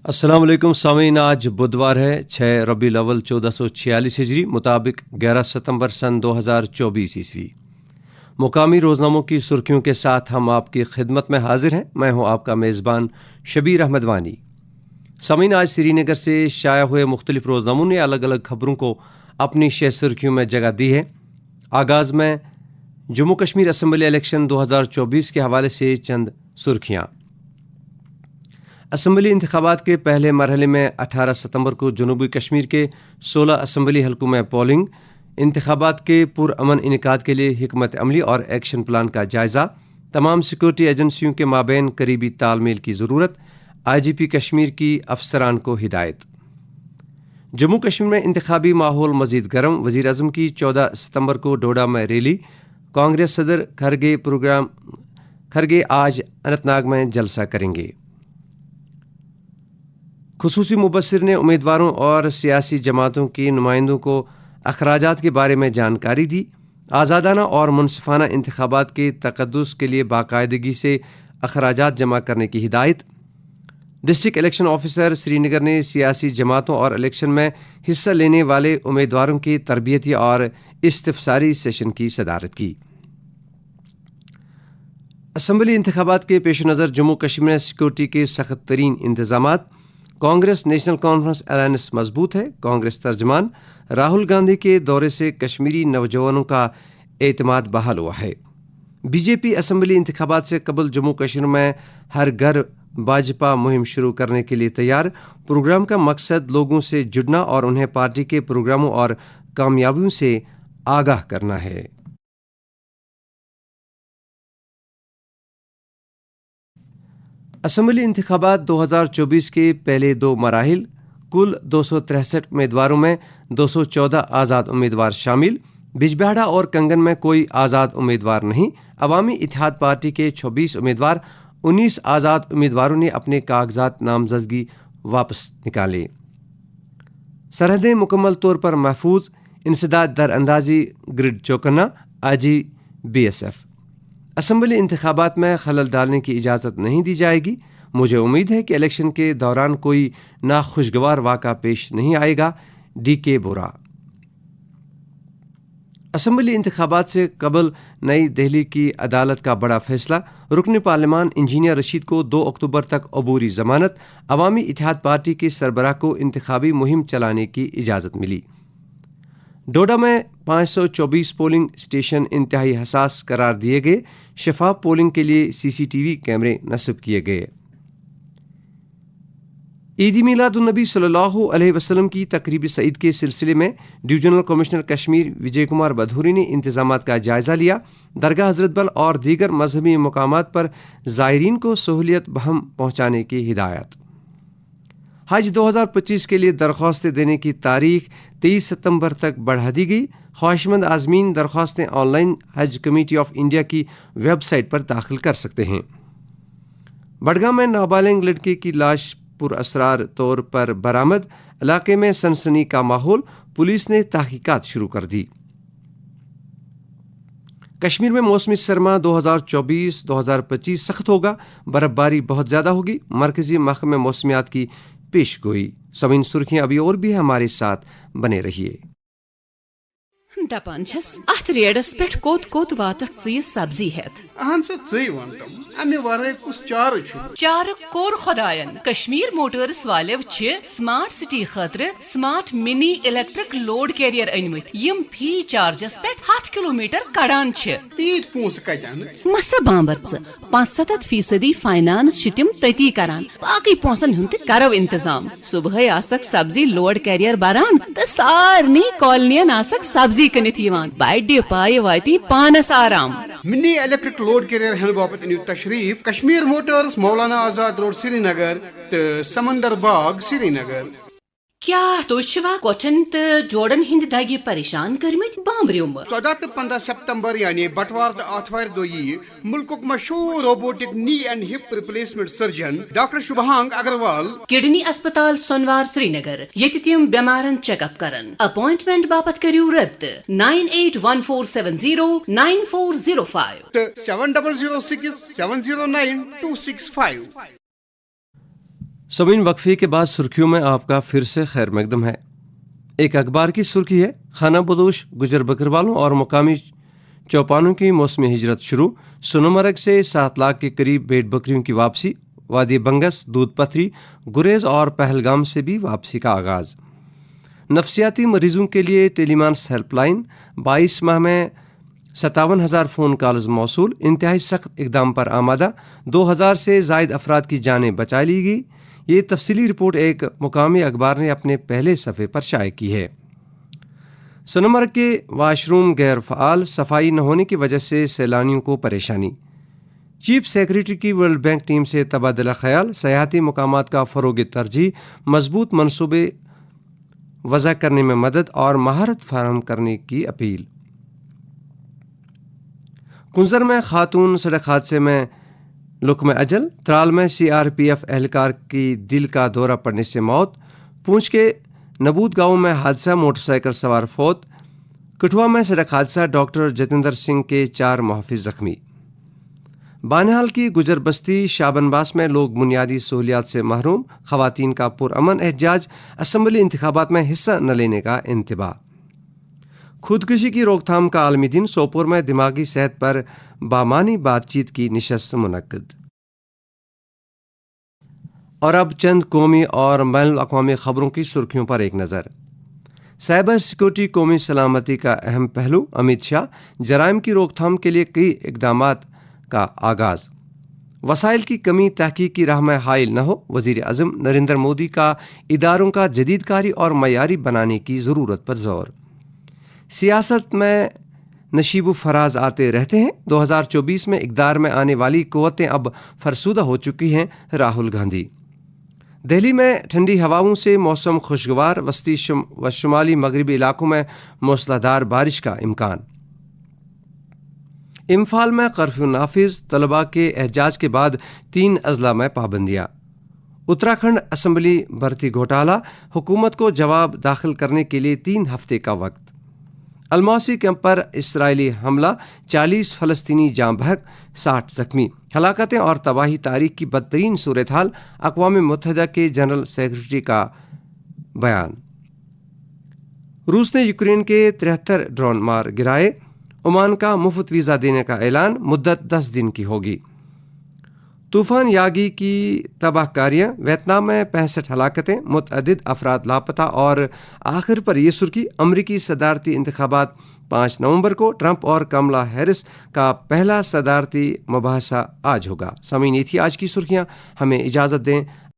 अस्सलाम वालेकुम सामीन। आज बुधवार है 6 रबीउल अव्वल 1446 हिजरी मुताबिक 11 सितंबर सन 2024 ईस्वी। मुकामी रोजनामों की सुर्खियों के साथ हम आपकी खिदमत में हाजिर हैं। मैं हूं आपका मेज़बान शबीर अहमद वानी। सामीन, आज श्रीनगर से शाया हुए मुख्तलिफ रोजनामों ने अलग अलग खबरों को अपनी शह सुर्खियों में जगह दी है। आगाज़ में जम्मू कश्मीर असम्बली इलेक्शन 2024 के हवाले से चंद सुर्खियाँ। असम्बली इंतखाबात के पहले मरहले में 18 सितंबर को जनूबी कश्मीर के 16 असम्बली हलकों में पोलिंग। इंतखाबात के पुरअमन इनेकाद के लिए हिकमत अमली और एक्शन प्लान का जायज़ा। तमाम सिक्योरिटी एजेंसियों के माबैन करीबी तालमेल की ज़रूरत। IGP कश्मीर की अफसरान को हिदायत। जम्मू कश्मीर में इंतखाबी माहौल मजीद गर्म। वज़ीर आज़म की 14 सितंबर को डोडा में रैली। कांग्रेस सदर खरगे आज अनंतनाग में जलसा करेंगे। खुसूसी मुबस्सिर ने उम्मीदवारों और सियासी जमातों के नुमाइंदों को अखराजात के बारे में जानकारी दी। आज़ादाना और मुनसिफाना इंतखाबात के तक़द्दुस के लिए बाकायदगी से अखराजात जमा करने की हिदायत। डिस्ट्रिक्ट इलेक्शन ऑफिसर श्रीनगर ने सियासी जमातों और इलेक्शन में हिस्सा लेने वाले उम्मीदवारों की तरबियती और इस्तिफसारी सेशन की सदारत की। असम्बली इंतखाबात के पेश नज़र जम्मू कश्मीर में सिक्योरिटी के सख्त तरीन इंतजामात। कांग्रेस नेशनल कॉन्फ्रेंस अलायंस मजबूत है। कांग्रेस तर्जमान राहुल गांधी के दौरे से कश्मीरी नौजवानों का एतमाद बहाल हुआ है। बीजेपी असम्बली इंतखाबात से कबल जम्मू कश्मीर में हर घर भाजपा मुहिम शुरू करने के लिए तैयार। प्रोग्राम का मकसद लोगों से जुड़ना और उन्हें पार्टी के प्रोग्रामों और कामयाबियों से आगाह करना है। असम्बली इंतखाबात 2024 के पहले दो मराहिल। कुल 263 उम्मीदवारों में 214 आज़ाद उम्मीदवार शामिल। बिजबिहाड़ा और कंगन में कोई आज़ाद उम्मीदवार नहीं। अवामी इत्तेहाद पार्टी के 26 उम्मीदवार, 19 आज़ाद उम्मीदवारों ने अपने कागजात नामजदगी वापस निकाले। सरहदें मुकम्मल तौर पर महफूज। इंसदाद दर अंदाजी ग्रिड चौकन्ना। IG BSF। असम्बली इंतखाबात में खलल डालने की इजाज़त नहीं दी जाएगी। मुझे उम्मीद है कि इलेक्शन के दौरान कोई नाखुशगवार वाक़ा पेश नहीं आएगा। DK बोरा। असम्बली इंतखाबात से कबल नई दिल्ली की अदालत का बड़ा फैसला। रुकन पार्लिमान इंजीनियर रशीद को 2 अक्टूबर तक अबूरी जमानत। अवामी इत्तेहाद पार्टी के सरबराह को इंतखाबी मुहिम चलाने की इजाज़त मिली। डोडा में 524 पोलिंग स्टेशन इंतहाई हसास करार दिए गए। शफाफ पोलिंग के लिए CCTV कैमरे नस्ब किए गए। ईद मिलादुन नबी सल्लल्लाहु अलैहि वसल्लम की तकरीब सईद के सिलसिले में डिवीजनल कमिश्नर कश्मीर विजय कुमार बधूरी ने इंतजामात का जायजा लिया। दरगाह हजरत बल और दीगर मजहबी मकामात पर ज़ायरीन को सहूलियत बहम पहुँचाने की हिदायत। हज 2025 के लिए दरख्वास्तें देने की तारीख 23 सितंबर तक बढ़ा दी गई। ख्वाहिशमंद आज़मीन दरख्वास्तें ऑनलाइन हज कमेटी ऑफ इंडिया की वेबसाइट पर दाखिल कर सकते हैं। बडगाम में नाबालिग लड़के की लाश पुरअसरार तौर पर बरामद। इलाके में सनसनी का माहौल। पुलिस ने तहकीकात शुरू कर दी। कश्मीर में मौसमी सरमा 2024-2025 सख्त होगा। बर्फबारी बहुत ज़्यादा होगी। मरकजी महकमे मौसमियात की पेश गोई। समीन सुर्खियां अभी और भी हमारे साथ बने रहिए। दपान छस अथ रेडस पेट कोत कोत वातक ची सब्जी हेत अहन से ची वंतम अमे वारे कुछ चार छु चार कोर खुदायन कश्मीर मोटर्स वाले छ स्मार्ट सिटी खतर smart mini electric load carrier अनमत यम फी चार्जस पेट 7 किलोमीटर कड़ान छ तीत पूस कजन मसा बांबर 75% फाइनेंस छितिम तती करान बाकी पोसन हुंत करो इंतजाम। सुबह आसक सब्जी लोड कैरियर बरान त सारनी कॉलोनियन आसक सब्जी कनित यवान बाइडे पाए वाती पानस आराम। मिनी इलेक्ट्रिक लोड कैरियर हन बापत न्यू तशरीफ कश्मीर मोटर्स मौलाना आजाद रोड श्रीनगर त समंदर बाग श्रीनगर। क्या तुवा कोठन तो जोड़न हिंद दागी परेशान करमित बांबरियों 14 तो 15 सितंबर यानी बटवार तो आठवार दो मुल्कुक मशहूर robotic knee and hip replacement surgeon doctor Shubhang Agarwal kidney अस्पताल सोनवार श्रीनगर ये तिम बेमारन चेकअप करन। अपॉइंटमेंट बापत करियो रब्त 9814709405 7006709265। سمعین وقفے کے بعد سرخیوں میں آپ کا پھر سے خیر مقدم ہے۔ ایک اخبار کی سرخی ہے، خانہ بدوش گجر بکروالوں اور مقامی چوپانوں کی موسم ہجرت شروع، سونمرگ سے 7 لاکھ کے قریب بھیڑ بکریوں کی واپسی، وادی بنگس، دودھ پتھری، گریز اور پہلگام سے بھی واپسی کا آغاز۔ نفسیاتی مریضوں کے لیے ٹیلی مانس ہیلپ لائن، 22 ماہ میں 57,000 فون کالز موصول، انتہائی سخت اقدام پر آمادہ، 2,000 سے زائد افراد کی جانیں بچا لی گئی۔ یہ تفصیلی رپورٹ ایک مقامی اخبار نے اپنے پہلے صفحے پر شائع کی ہے۔ سونمرگ کے واش روم غیر فعال، صفائی نہ ہونے کی وجہ سے سیلانیوں کو پریشانی۔ چیف سیکریٹری کی ورلڈ بینک ٹیم سے تبادلہ خیال، سیاحتی مقامات کا فروغ ترجیح، مضبوط منصوبے وضع کرنے میں مدد اور مہارت فراہم کرنے کی اپیل۔ کنزر میں خاتون سڑک حادثے میں لقمہ اجل، ترال میں CRPF اہلکار کی دل کا دورہ پڑنے سے موت، پونچھ کے نبود گاؤں میں حادثہ، موٹر سائیکل سوار فوت، کٹھوا میں سڑک حادثہ، ڈاکٹر جتیندر سنگھ کے 4 محافظ زخمی۔ بانہال کی گجر بستی شابنباس میں لوگ بنیادی سہولیات سے محروم، خواتین کا پرامن احتجاج، اسمبلی انتخابات میں حصہ نہ لینے کا انتباہ۔ خودکشی کی روک تھام کا عالمی دن، سوپور میں دماغی صحت پر بامعنی بات چیت کی نشست منعقد۔ اور اب چند قومی اور بین الاقوامی خبروں کی سرخیوں پر ایک نظر۔ سائبر سیکورٹی قومی سلامتی کا اہم پہلو، امت شاہ، جرائم کی روک تھام کے لیے کئی اقدامات کا آغاز۔ وسائل کی کمی تحقیق کی راہ میں حائل نہ ہو، وزیر اعظم نریندر مودی کا اداروں کا جدید کاری اور معیاری بنانے کی ضرورت پر زور۔ سیاست میں نشیب و فراز آتے رہتے ہیں، 2024 میں اقتدار میں آنے والی قوتیں اب فرسودہ ہو چکی ہیں، راہل گاندھی۔ دہلی میں ٹھنڈی ہواؤں سے موسم خوشگوار، وسطی و شمالی مغربی علاقوں میں موسلا دھار بارش کا امکان۔ امپھال میں کرفیو نافذ، طلباء کے احتجاج کے بعد 3 اضلاع میں پابندیاں۔ اتراکھنڈ اسمبلی بھرتی گھوٹالہ، حکومت کو جواب داخل کرنے کے لیے 3 ہفتے کا وقت۔ الموسی کیمپ پر اسرائیلی حملہ، 40 فلسطینی جاں بحق، 60 زخمی، ہلاکتیں اور تباہی تاریخ کی بدترین صورتحال، اقوام متحدہ کے جنرل سیکرٹری کا بیان۔ روس نے یوکرین کے 73 ڈرون مار گرائے، عمان کا مفت ویزا دینے کا اعلان، مدت 10 دن کی ہوگی۔ طوفان یاگی کی تباہ کاریاں، ویتنام میں 65 ہلاکتیں، متعدد افراد لاپتہ، اور آخر پر یہ سرخی، امریکی صدارتی انتخابات 5 نومبر کو، ٹرمپ اور کملا ہیرس کا پہلا صدارتی مباحثہ آج ہوگا۔ سامعین، یہ تھی آج کی سرخیاں، ہمیں اجازت دیں۔